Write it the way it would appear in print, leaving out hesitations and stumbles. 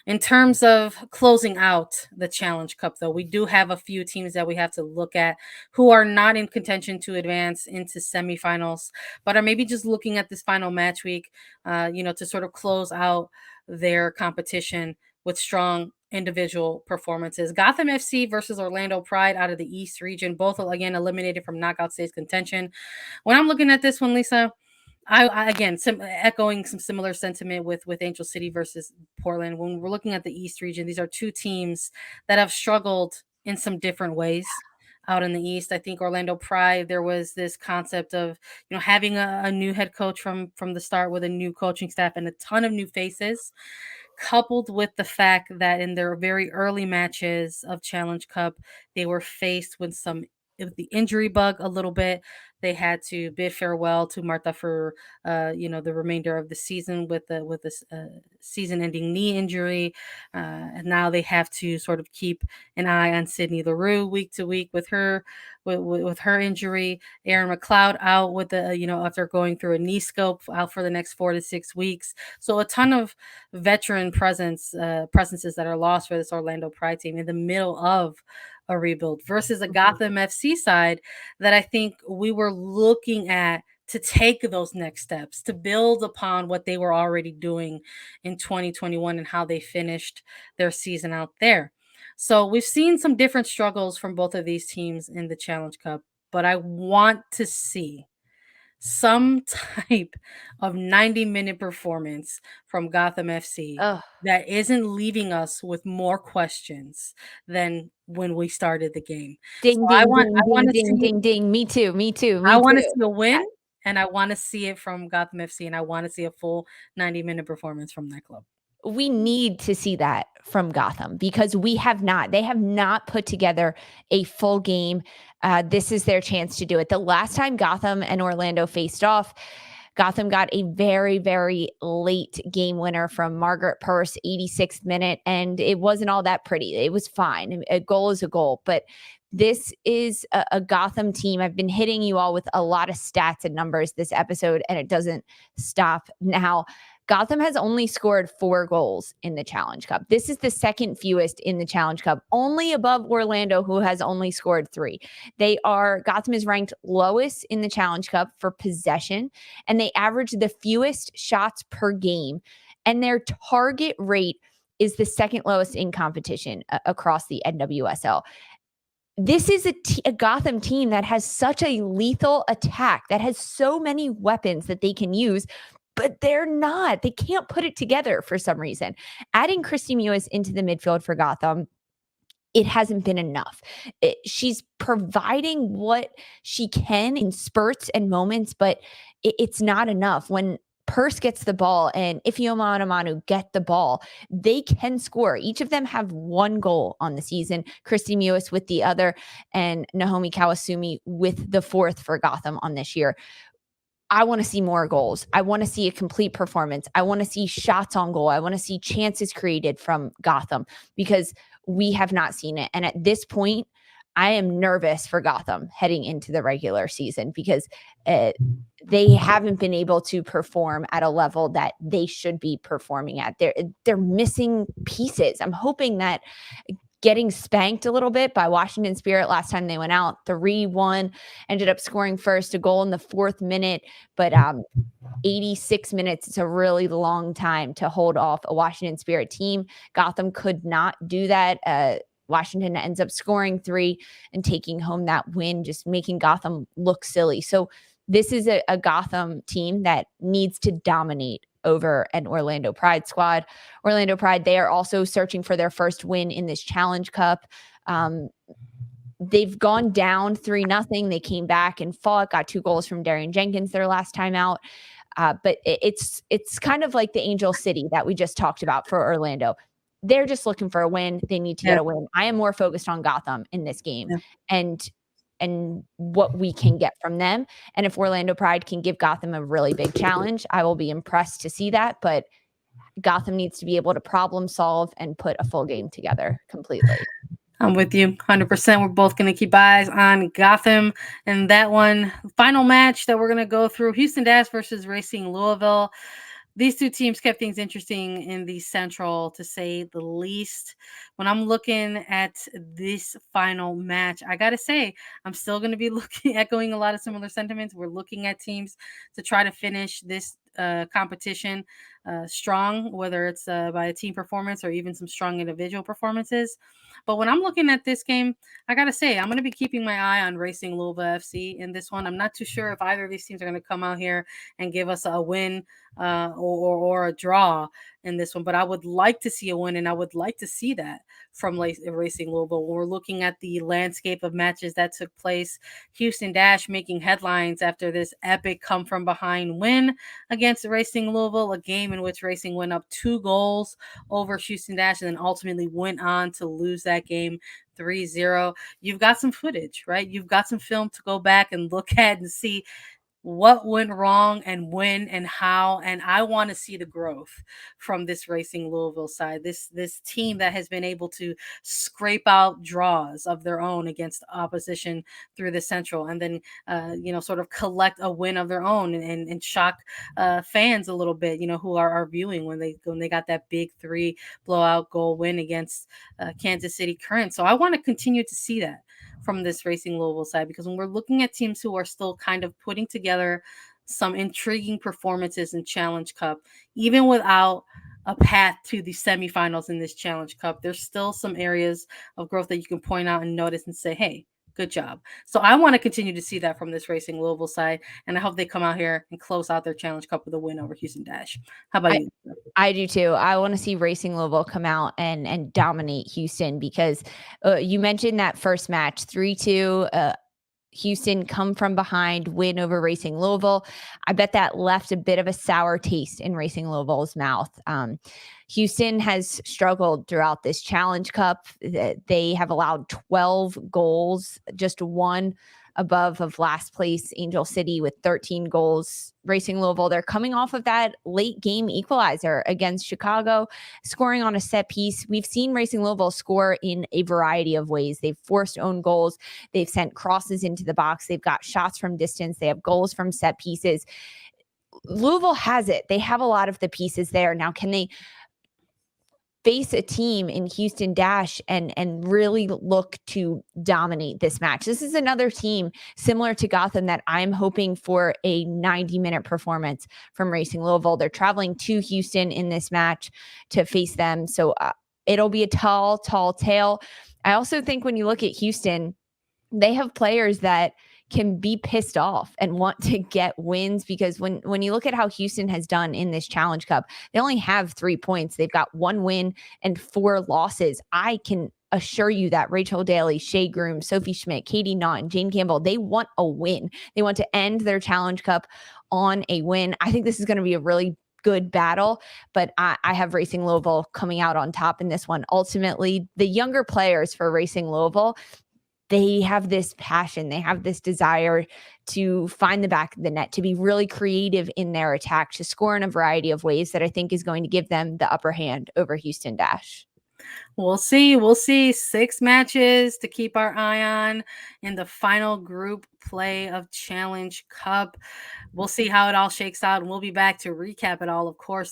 In terms of closing out the Challenge Cup, though, we do have a few teams that we have to look at who are not in contention to advance into semifinals, but are maybe just looking at this final match week, to sort of close out their competition with strong individual performances. Gotham FC versus Orlando Pride out of the East region, both again eliminated from knockout stage contention. When I'm looking at this one, Lisa, I again echoing some similar sentiment with Angel City versus Portland. When we're looking at the East region, these are two teams that have struggled in some different ways out in the East. I think Orlando Pride, there was this concept of having a new head coach from the start with a new coaching staff and a ton of new faces, coupled with the fact that in their very early matches of Challenge Cup, they were faced with the injury bug a little bit. They had to bid farewell to Marta for the remainder of the season with this season-ending knee injury, and now they have to sort of keep an eye on Sydney LaRue week to week with her injury. Aaron McLeod out with after going through a knee scope, out for the next 4 to 6 weeks. So a ton of veteran presences that are lost for this Orlando Pride team in the middle of a rebuild versus a Gotham FC side that I think we were looking at to take those next steps, to build upon what they were already doing in 2021 and how they finished their season out there. So we've seen some different struggles from both of these teams in the Challenge Cup, but I want to see some type of 90-minute performance from Gotham FC that isn't leaving us with more questions than when we started the game. Ding, So ding, ding. Me too. I want to see a win, and I want to see it from Gotham FC, and I want to see a full 90-minute performance from that club. We need to see that from Gotham because they have not put together a full game. This is their chance to do it. The last time Gotham and Orlando faced off, Gotham got a very, very late game winner from Margaret Purse, 86th minute, and it wasn't all that pretty. It was fine. A goal is a goal, but this is a Gotham team. I've been hitting you all with a lot of stats and numbers this episode, and it doesn't stop now. Gotham has only scored 4 goals in the Challenge Cup. This is the second fewest in the Challenge Cup, only above Orlando, who has only scored 3. Gotham is ranked lowest in the Challenge Cup for possession, and they average the fewest shots per game. And their target rate is the second lowest in competition across the NWSL. This is a Gotham team that has such a lethal attack, that has so many weapons that they can use, but they can't put it together for some reason. Adding Christy Mewis into the midfield for Gotham, it hasn't been enough. She's providing what she can in spurts and moments, but it's not enough. When Purse gets the ball and Ifeoma Onumonu get the ball, they can score. Each of them have 1 goal on the season. Christy Mewis with the other, and Naomi Kawasumi with the 4th for Gotham on this year. I want to see more goals. I want to see a complete performance. I want to see shots on goal. I want to see chances created from Gotham because we have not seen it. And at this point, I am nervous for Gotham heading into the regular season because they haven't been able to perform at a level that they should be performing at. They're missing pieces. I'm hoping that getting spanked a little bit by Washington Spirit last time they went out, 3-1, ended up scoring first, a goal in the 4th minute, but 86 minutes is a really long time to hold off a Washington Spirit team. Gotham could not do that. Washington ends up scoring 3 and taking home that win, just making Gotham look silly. So this is a Gotham team that needs to dominate over an Orlando Pride squad. Orlando Pride, they are also searching for their first win in this Challenge Cup. They've gone down 3-0. They came back and fought, got 2 goals from Darian Jenkins their last time out. But it's kind of like the Angel City that we just talked about for Orlando. They're just looking for a win. They need to get a win. I am more focused on Gotham in this game and what we can get from them. And if Orlando Pride can give Gotham a really big challenge, I will be impressed to see that. But Gotham needs to be able to problem solve and put a full game together completely. I'm with you 100%. We're both going to keep eyes on Gotham and that one. Final match that we're going to go through, Houston Dash versus Racing Louisville. these two teams kept things interesting in the Central, to say the least. When I'm looking at this final match, I gotta say, I'm still going to be echoing a lot of similar sentiments. We're looking at teams to try to finish this competition strong, whether it's by a team performance or even some strong individual performances. But when I'm looking at this game, I gotta say, I'm going to be keeping my eye on Racing Louisville FC in this one. I'm not too sure if either of these teams are going to come out here and give us a win or a draw in this one. But I would like to see a win, and I would like to see that from Racing Louisville. When we're looking at the landscape of matches that took place, Houston Dash making headlines after this epic come from behind win against Racing Louisville, a game in which Racing went up 2 goals over Houston Dash and then ultimately went on to lose that game 3-0. You've got some footage, right? You've got some film to go back and look at and see what went wrong and when and how. And I want to see the growth from this Racing Louisville side, this team that has been able to scrape out draws of their own against opposition through the Central, and then sort of collect a win of their own and shock fans a little bit, who are viewing when they got that big 3 blowout goal win against Kansas City Current. So I want to continue to see that from this Racing Louisville side, because when we're looking at teams who are still kind of putting together some intriguing performances in Challenge Cup, even without a path to the semifinals in this Challenge Cup, there's still some areas of growth that you can point out and notice and say, hey, good job. So I want to continue to see that from this Racing Louisville side, and I hope they come out here and close out their Challenge Cup with a win over Houston Dash. How about you? I do too. I want to see Racing Louisville come out and dominate Houston, because you mentioned that first match, 3-2. Houston come from behind, win over Racing Louisville. I bet that left a bit of a sour taste in Racing Louisville's mouth. Houston has struggled throughout this Challenge Cup. They have allowed 12 goals, just one above of last place Angel City with 13 goals. Racing Louisville, they're coming off of that late game equalizer against Chicago, scoring on a set piece. We've seen Racing Louisville score in a variety of ways. They've forced own goals. They've sent crosses into the box. They've got shots from distance. They have goals from set pieces. Louisville has it. They have a lot of the pieces there. Now, can they face a team in Houston Dash and really look to dominate this match? This is another team similar to Gotham that I'm hoping for a 90-minute performance from Racing Louisville. They're traveling to Houston in this match to face them. So it'll be a tall tale. I also think when you look at Houston, they have players that can be pissed off and want to get wins, because when you look at how Houston has done in this Challenge Cup, they only have 3 points. They've got 1 win and 4 losses. I can assure you that Rachel Daly, Shea Groom, Sophie Schmidt, Katie Naughton, Jane Campbell, they want a win. They want to end their Challenge Cup on a win. I think this is going to be a really good battle, but I have Racing Louisville coming out on top in this one. Ultimately, the younger players for Racing Louisville, they have this passion, they have this desire to find the back of the net, to be really creative in their attack, to score in a variety of ways that I think is going to give them the upper hand over Houston Dash. We'll see. We'll see. 6 matches to keep our eye on in the final group play of Challenge Cup. We'll see how it all shakes out, and we'll be back to recap it all, of course,